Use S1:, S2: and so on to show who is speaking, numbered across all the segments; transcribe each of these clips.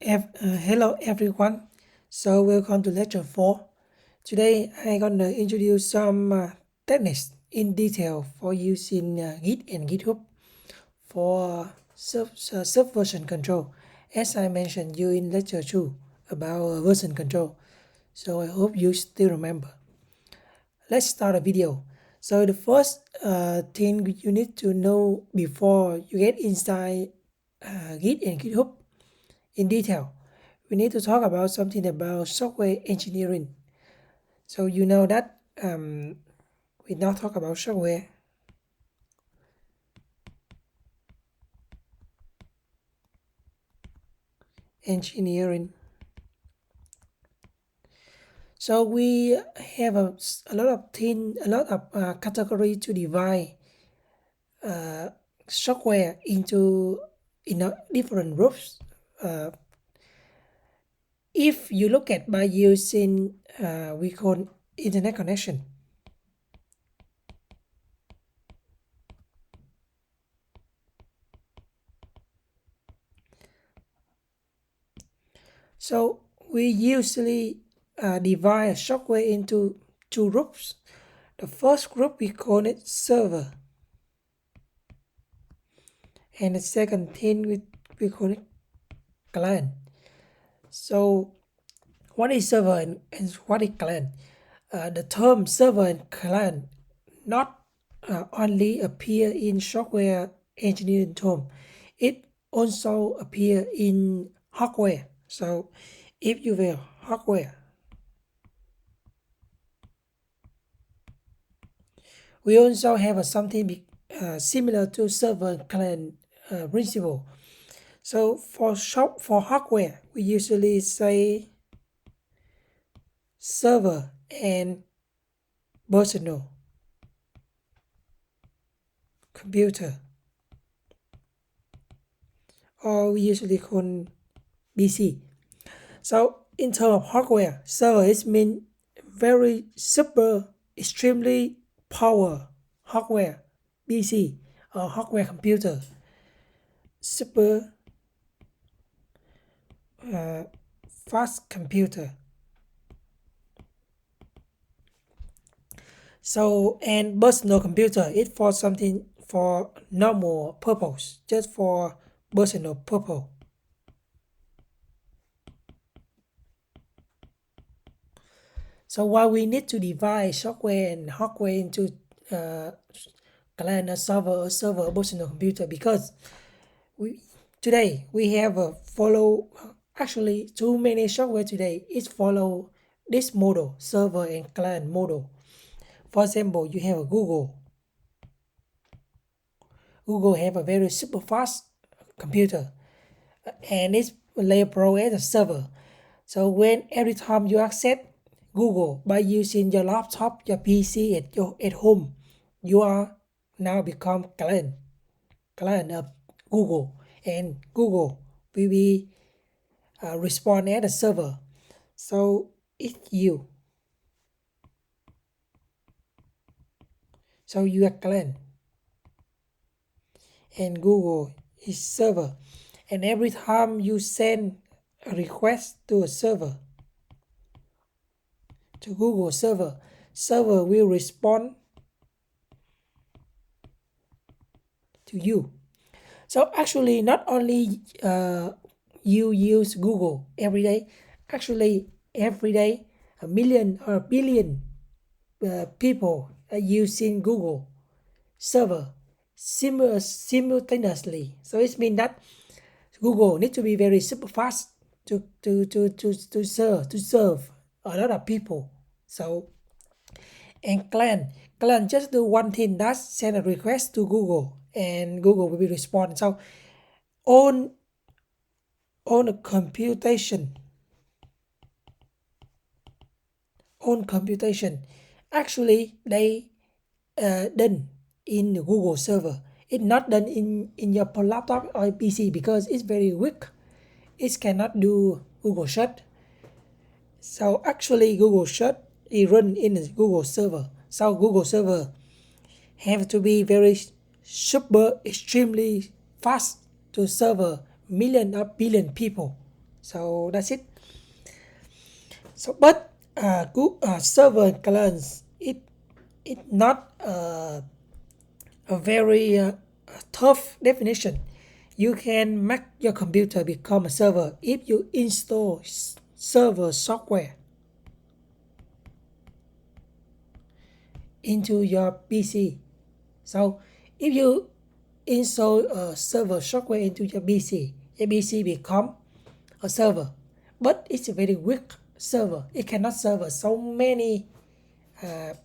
S1: Hello everyone. So welcome to lecture 4. Today I'm gonna introduce some techniques in detail for using Git and GitHub for subversion control. As I mentioned you in lecture 2 about version control. So I hope you still remember. Let's start a video. So the first thing you need to know before you get inside Git and GitHub in detail, we need to talk about something about software engineering. So you know that we now talk about software engineering. So we have a lot of category to divide software into different groups. If you look at by using we call internet connection. So we usually divide software into two groups. The first group we call it server, and the second thing we call it client. So what is server and what is client? The term server and client not only appear in software engineering term, it also appear in hardware. So if you will hardware, we also have something similar to server and client principle. So for hardware, we usually say server and personal computer, or we usually call PC. So in terms of hardware, server is mean very super extremely power hardware PC or hardware computer, super fast computer. So and personal computer is for something for normal purpose, just for personal purpose. So why we need to divide software and hardware into client, a server, a personal computer, because we today we have a follow actually too many software today is follow this model, server and client model. For example, you have a Google have a very super fast computer and it's layer pro as a server. So when every time you access Google by using your laptop, your PC at home, you are now become client of Google, and Google will be respond as a server. So it's you. So you are client, and Google is server. And every time you send a request to a server, to Google server will respond to you. So actually, not only you use Google every day, actually every day a million or a billion people are using Google server simultaneously. So it means that Google need to be very super fast to serve a lot of people. So and client just do one thing, that's send a request to Google and Google will be respond. So on a computation actually they done in the Google server. It's not done in your laptop or PC because it's very weak. It cannot do Google search. So actually Google search is run in the Google server. So Google server have to be very super extremely fast to serve a million or billion people. So that's it. So but server clients it not a very tough definition. You can make your computer become a server if you install server software into your PC. So if you install a server software into your PC become a server, but it's a very weak server. It cannot serve so many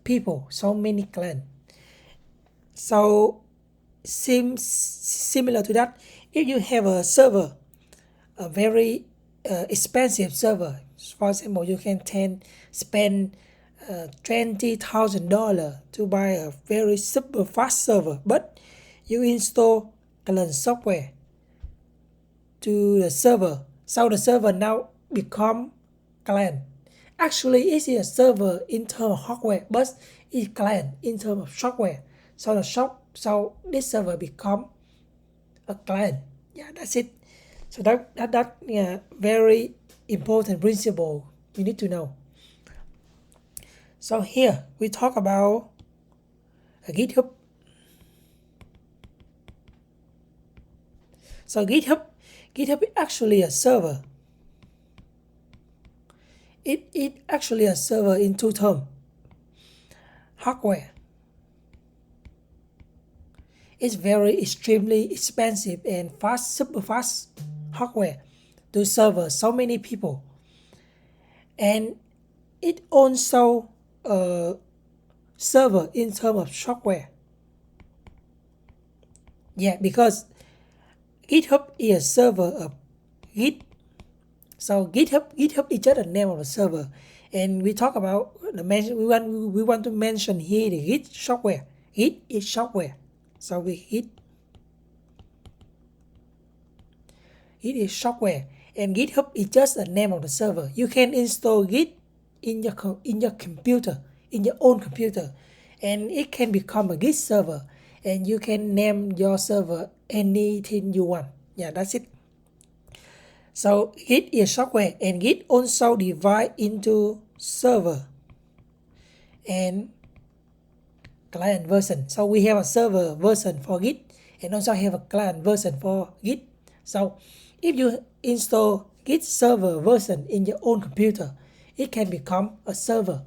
S1: people, so many clients. So seems similar to that. If you have a server, a very expensive server, for example, you can spend $20,000 to buy a very super fast server, but you install client software to the server, so the server now become client. Actually, it's a server in terms of hardware, but it's client in terms of software. So this server become a client. Yeah, that's it. So that very important principle you need to know. So here we talk about GitHub. So GitHub is actually a server. It actually a server in two terms. Hardware. It's very extremely expensive and super fast hardware to serve so many people. And it also a server in terms of software. Yeah, because GitHub is a server of Git. So GitHub is just a name of a server, and we talk about we want to mention here the Git software. Git is software. So Git is software, and GitHub is just a name of the server. You can install Git in your computer, in your own computer, and it can become a Git server, and you can name your server anything you want. Yeah, that's it. So Git is software, and Git also divide into server and client version. So we have a server version for Git and also have a client version for Git. So if you install Git server version in your own computer, it can become a server.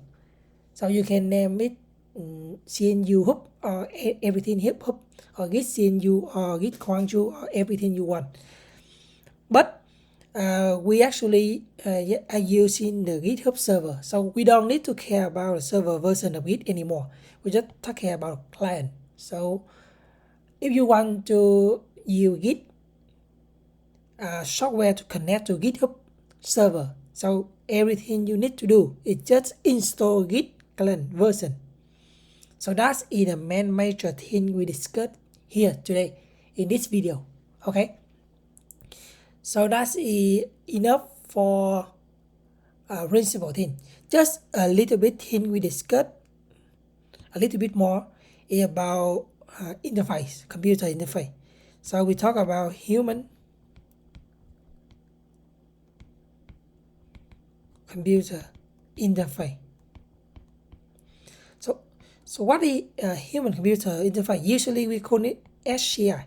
S1: So you can name it CNU hub or everything hub or Git CNU or Git Quangju or everything you want. But we actually are using the GitHub server, so we don't need to care about the server version of Git anymore. We just care about client. So if you want to use Git software to connect to GitHub server, so everything you need to do is just install Git client version. So that's the main major thing we discussed here today in this video. Okay. So that's enough for principle thing. Just a little bit thing we discussed a little bit more about interface, computer interface. So we talk about human computer interface. So what is human computer interface? Usually we call it HCI,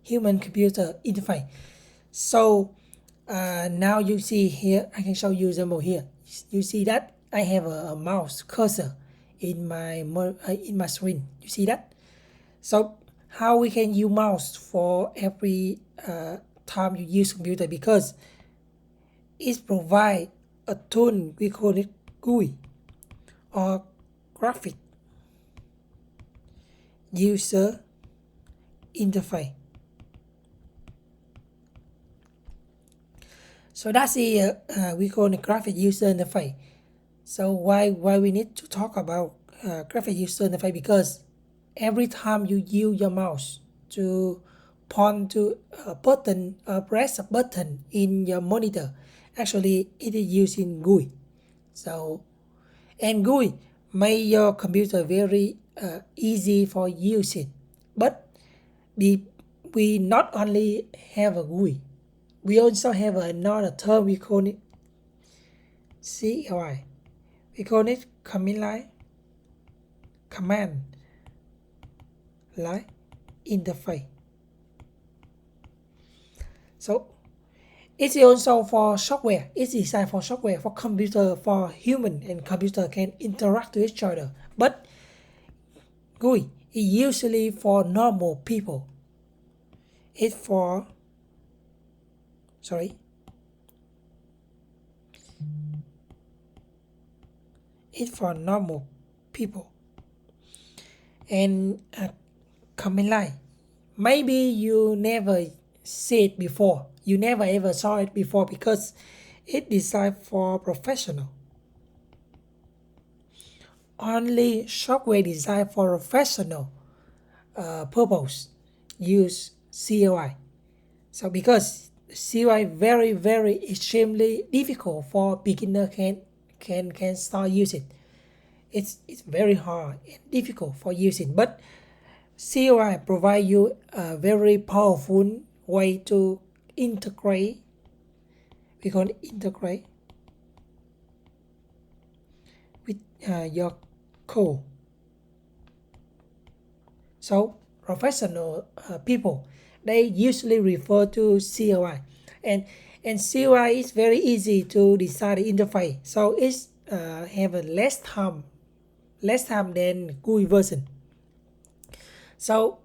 S1: human computer interface. So now you see here, I can show you example here. You see that I have a mouse cursor in my screen. You see that? So how we can use mouse for every time you use computer, because it provide a tool, we call it GUI or graphic user interface. So that's the we call it graphic user interface. So why we need to talk about graphic user interface? Because every time you use your mouse to point to a button, press a button in your monitor, actually it is using GUI. So and GUI make your computer very easy for using. But we not only have a GUI, we also have another term, we call it CLI. We call it command line interface. So it's also for software. It's designed for software, for computer, for human and computer can interact with each other. But GUI is usually for normal people. It's for normal people. And command line, maybe you never see it before. You never ever saw it before because it's designed for professional. Only software designed for professional purpose use CLI. So because CLI very extremely difficult for beginner can start using. It's very hard and difficult for using, but CLI provide you a very powerful way to integrate. We call it integrate with your code. So professional people, they usually refer to CLI, and CLI is very easy to design the interface. So it's have a less time than GUI version. So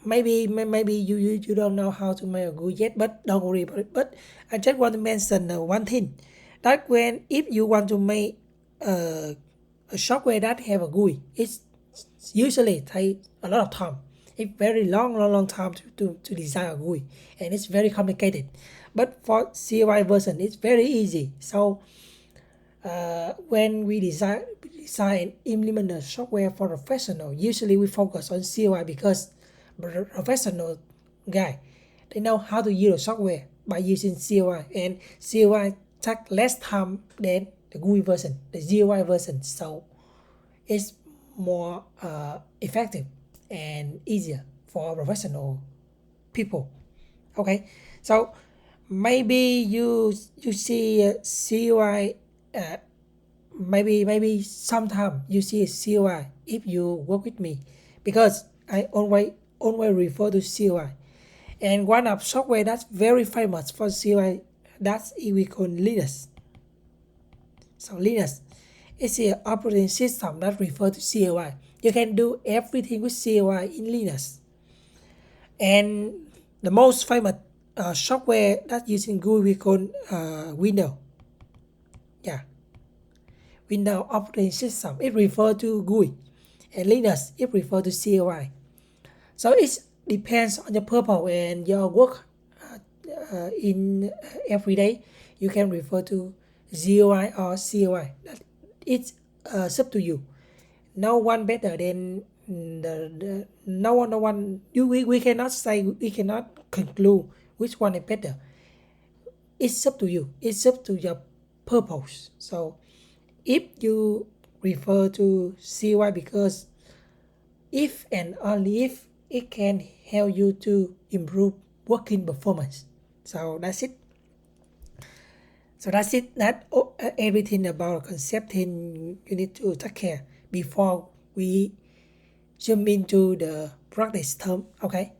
S1: maybe you don't know how to make a GUI yet, but don't worry about it. But I just want to mention one thing, that if you want to make a software that have a GUI, it's usually take a lot of time. It's very long time to design a GUI, and it's very complicated. But for CLI version, it's very easy. So when we design and implement a software for professional, usually we focus on CLI because professional guy, they know how to use the software by using CLI, and CLI take less time than the GUI version, the GUI version. So it's more effective and easier for professional people. Okay, so maybe you see CLI. Maybe sometime you see CLI if you work with me, because I always refer to CLI. And one of software that's very famous for CLI, that's we call Linux. So Linux is an operating system that refers to CLI. You can do everything with CLI in Linux. And the most famous software that using GUI we call Windows. Yeah, Windows operating system, it refers to GUI, and Linux, it refers to CLI. So it depends on your purpose and your work in every day. You can refer to GUI or CLI. It's up to you. No one better than no one. We cannot say, we cannot conclude which one is better. It's up to you. It's up to your purpose. So if you refer to CLI because if and only if it can help you to improve working performance. So that's it. That's everything about concept thing you need to take care before we jump into the practice term. Okay.